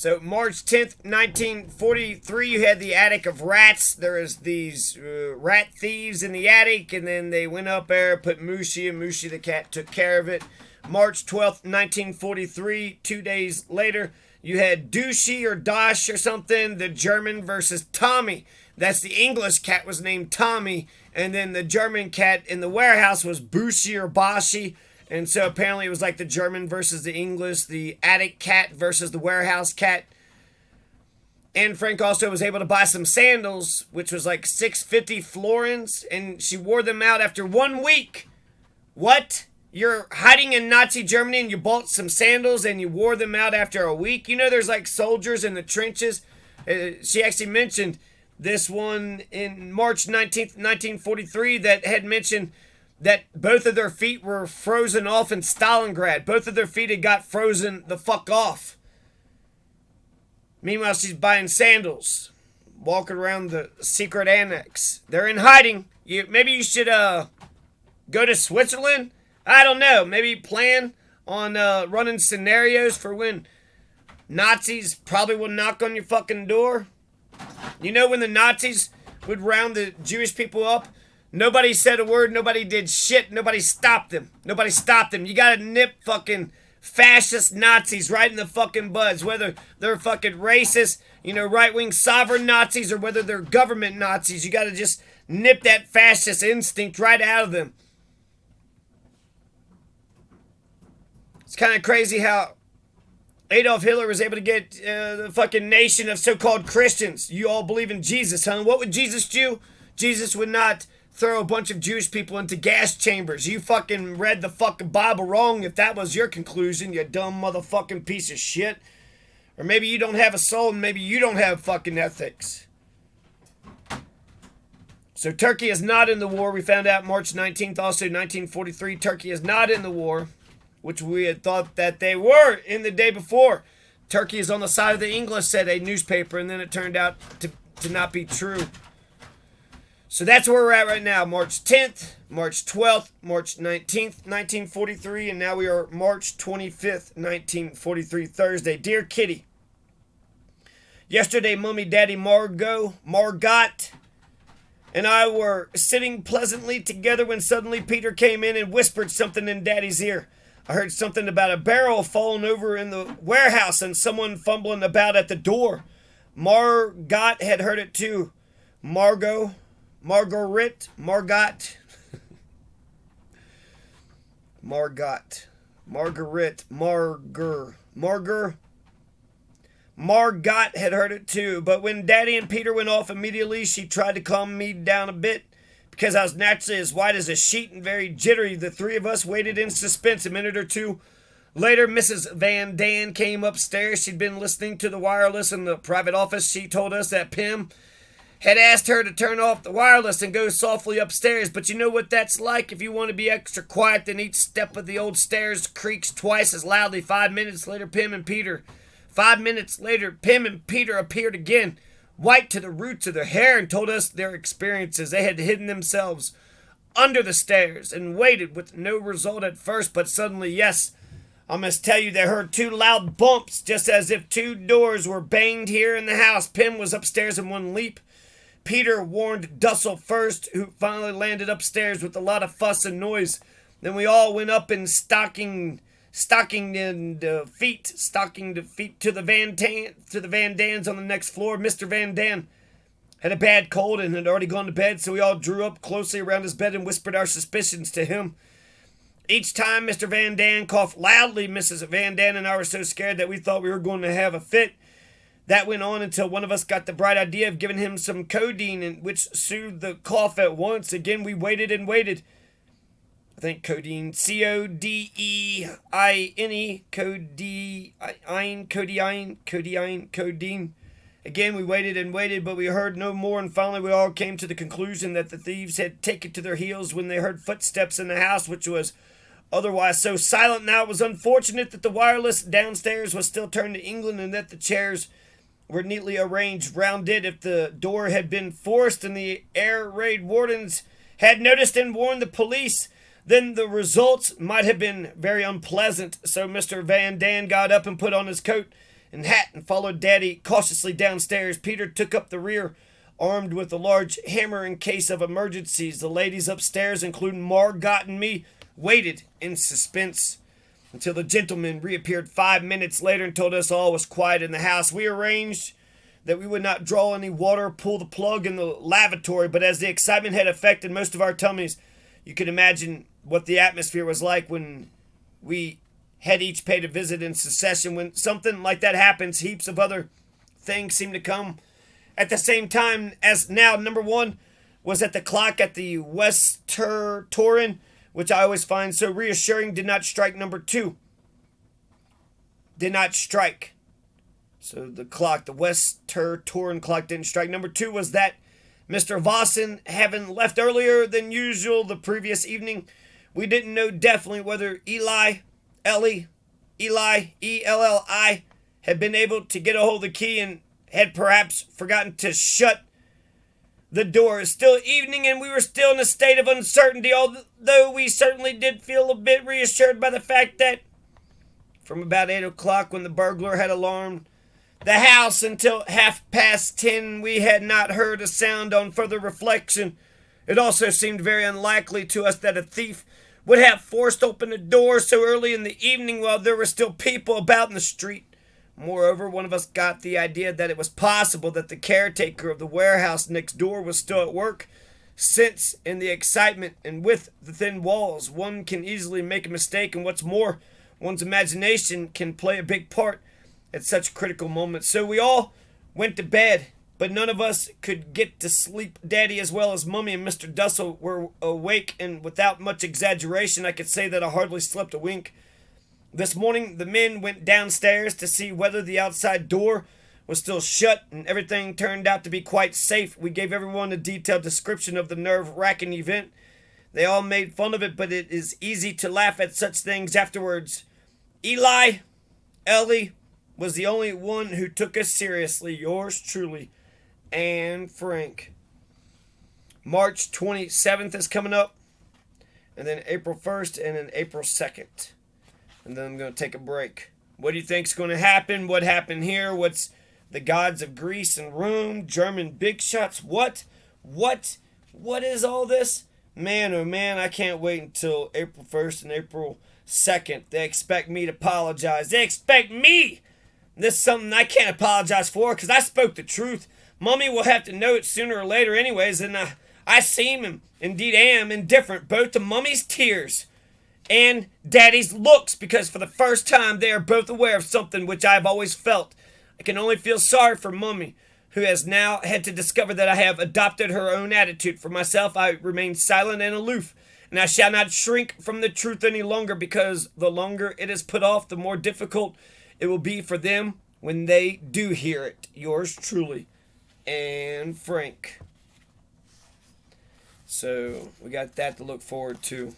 So March 10th, 1943, you had the attic of rats. There was these rat thieves in the attic, and then they went up there, put Mushi, and Mushi the cat took care of it. March 12th, 1943, 2 days later, you had Douchey or Dosh or something, the German versus Tommy. That's the English cat was named Tommy, and then the German cat in the warehouse was Bushi or Bashi. And so apparently it was like the German versus the English, the attic cat versus the warehouse cat. Anne Frank also was able to buy some sandals, which was like 650 florins, and she wore them out after 1 week. What? You're hiding in Nazi Germany and you bought some sandals and you wore them out after a week? You know there's like soldiers in the trenches. She actually mentioned this one in March 19th, 1943 that had mentioned that both of their feet were frozen off in Stalingrad. Both of their feet had got frozen the fuck off. Meanwhile, she's buying sandals, walking around the secret annex. They're in hiding. Maybe you should go to Switzerland. I don't know. Maybe plan on running scenarios for when Nazis probably will knock on your fucking door. You know when the Nazis would round the Jewish people up? Nobody said a word. Nobody did shit. Nobody stopped them. Nobody stopped them. You gotta nip fucking fascist Nazis right in the fucking buds. Whether they're fucking racist, right-wing sovereign Nazis, or whether they're government Nazis. You gotta just nip that fascist instinct right out of them. It's kind of crazy how Adolf Hitler was able to get the fucking nation of so-called Christians. You all believe in Jesus, huh? What would Jesus do? Jesus would not throw a bunch of Jewish people into gas chambers. You fucking read the fucking Bible wrong if that was your conclusion, you dumb motherfucking piece of shit. Or maybe you don't have a soul and maybe you don't have fucking ethics. So Turkey is not in the war. We found out March 19th, also 1943. Turkey is not in the war, which we had thought that they were in the day before. Turkey is on the side of the English, said a newspaper, and then it turned out to not be true. So that's where we're at right now. March 10th, March 12th, March 19th, 1943, and now we are March 25th, 1943, Thursday. Dear Kitty, yesterday Mummy, Daddy, Margot, and I were sitting pleasantly together when suddenly Peter came in and whispered something in Daddy's ear. I heard something about a barrel falling over in the warehouse and someone fumbling about at the door. Margot had heard it too. Margot. Margaret. Margot had heard it too, but when Daddy and Peter went off immediately, she tried to calm me down a bit. Because I was naturally as white as a sheet and very jittery, the three of us waited in suspense. A minute or two later, Mrs. Van Daan came upstairs. She'd been listening to the wireless in the private office. She told us that Pim had asked her to turn off the wireless and go softly upstairs. But you know what that's like. If you want to be extra quiet, then each step of the old stairs creaks twice as loudly. 5 minutes later, Pim and Peter appeared again, white to the roots of their hair, and told us their experiences. They had hidden themselves under the stairs and waited with no result at first, but suddenly, yes, I must tell you, they heard two loud bumps, just as if two doors were banged here in the house. Pim was upstairs in one leap. Peter warned Dussel first, who finally landed upstairs with a lot of fuss and noise. Then we all went up in stocking the feet to the Van Dans on the next floor. Mr. Van Daan had a bad cold and had already gone to bed, so we all drew up closely around his bed and whispered our suspicions to him. Each time Mr. Van Daan coughed loudly, Mrs. Van Daan and I were so scared that we thought we were going to have a fit. That went on until one of us got the bright idea of giving him some codeine, which soothed the cough at once. Again, we waited and waited. I think codeine, Codeine, codeine. Again, we waited and waited, but we heard no more, and finally we all came to the conclusion that the thieves had taken to their heels when they heard footsteps in the house, which was otherwise so silent. Now it was unfortunate that the wireless downstairs was still turned to England and that the chairs were neatly arranged round it. If the door had been forced and the air raid wardens had noticed and warned the police, then the results might have been very unpleasant. So Mr. Van Daan got up and put on his coat and hat and followed Daddy cautiously downstairs. Peter took up the rear, armed with a large hammer in case of emergencies. The ladies upstairs, including Margot and me, waited in suspense until the gentleman reappeared 5 minutes later and told us all was quiet in the house. We arranged that we would not draw any water or pull the plug in the lavatory, but as the excitement had affected most of our tummies, you can imagine what the atmosphere was like when we had each paid a visit in succession. When something like that happens, heaps of other things seem to come at the same time as now. Number one was that the clock at the Westertoren, which I always find so reassuring, did not strike. Number two did not strike. So the Westertoren clock didn't strike. Number two was that Mr. Vossen, having left earlier than usual the previous evening, we didn't know definitely whether Eli, E-L-L-I, had been able to get a hold of the key and had perhaps forgotten to shut the door. It's still evening and we were still in a state of uncertainty, although we certainly did feel a bit reassured by the fact that from about 8 o'clock, when the burglar had alarmed the house, until 10:30, we had not heard a sound. On further reflection, it also seemed very unlikely to us that a thief would have forced open the door so early in the evening while there were still people about in the street. Moreover, one of us got the idea that it was possible that the caretaker of the warehouse next door was still at work, since in the excitement and with the thin walls, one can easily make a mistake, and what's more, one's imagination can play a big part at such critical moments. So we all went to bed, but none of us could get to sleep. Daddy, as well as Mummy and Mr. Dussel, were awake, and without much exaggeration, I could say that I hardly slept a wink. This morning, the men went downstairs to see whether the outside door was still shut, and everything turned out to be quite safe. We gave everyone a detailed description of the nerve-wracking event. They all made fun of it, but it is easy to laugh at such things afterwards. Ellie was the only one who took us seriously. Yours truly, Anne Frank. March 27th is coming up, and then April 1st, and then April 2nd. And then I'm going to take a break. What do you think's going to happen? What happened here? What's the gods of Greece and Rome? German big shots? What is all this? Man, oh man, I can't wait until April 1st and April 2nd. They expect me to apologize. They expect me! This is something I can't apologize for because I spoke the truth. Mummy will have to know it sooner or later anyways, and I seem and indeed am indifferent both to Mummy's tears and Daddy's looks, because for the first time they are both aware of something which I have always felt. I can only feel sorry for Mummy, who has now had to discover that I have adopted her own attitude. For myself, I remain silent and aloof, and I shall not shrink from the truth any longer, because the longer it is put off, the more difficult it will be for them when they do hear it. Yours truly, Anne Frank. So we got that to look forward to.